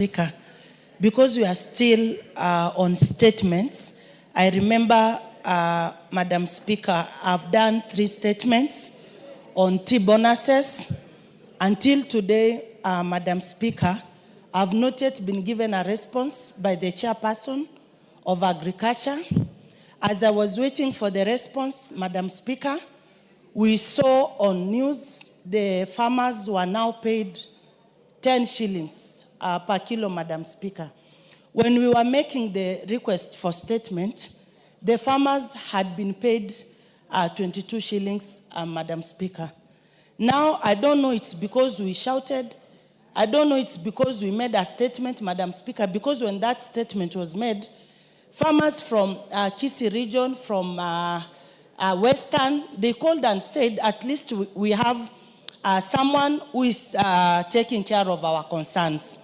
Speaker, because we are still on statements, I remember, Madam Speaker, I've done 3 statements on tea bonuses. Until today, Madam Speaker, I've not yet been given a response by the chairperson of Agriculture. As I was waiting for the response, Madam Speaker, we saw on news the farmers were now paid 10 shillings per kilo, Madam Speaker. When we were making the request for statement, the farmers had been paid 22 shillings, Madam Speaker. Now, I don't know it's because we shouted. I don't know it's because we made a statement, Madam Speaker, because when that statement was made, farmers from Kisii region, from Western, they called and said, at least we have someone who is taking care of our concerns.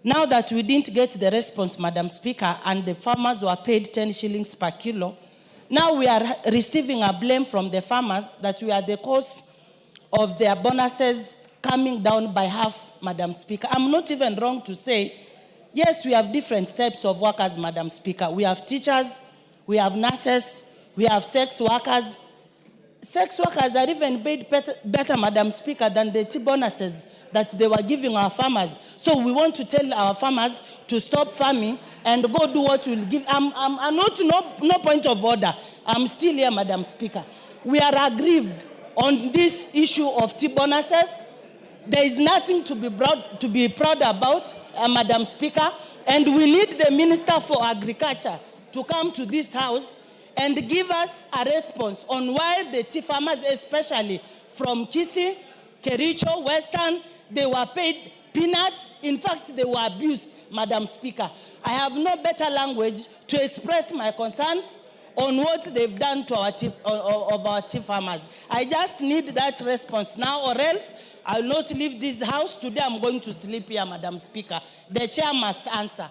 Now that we didn't get the response, Madam Speaker, and the farmers were paid 10 shillings per kilo, now we are receiving a blame from the farmers that we are the cause of their bonuses coming down by half, Madam Speaker. I'm not even wrong to say, yes, we have different types of workers, Madam Speaker. We have teachers, we have nurses, we have sex workers. Sex workers are even paid better, Madam Speaker, than the tea bonuses that they were giving our farmers. So we want to tell our farmers to stop farming and go do what will give. I'm not, no point of order. I'm still here, Madam Speaker. We are aggrieved on this issue of tea bonuses. There is nothing to be proud about, Madam Speaker, and we need the Minister for Agriculture to come to this house and give us a response on why the tea farmers, especially from Kisii, Kericho, Western, they were paid peanuts. In fact, they were abused, Madam Speaker. I have no better language to express my concerns on what they've done to our tea farmers. I just need that response now, or else I'll not leave this house. Today I'm going to sleep here, Madam Speaker. The chair must answer.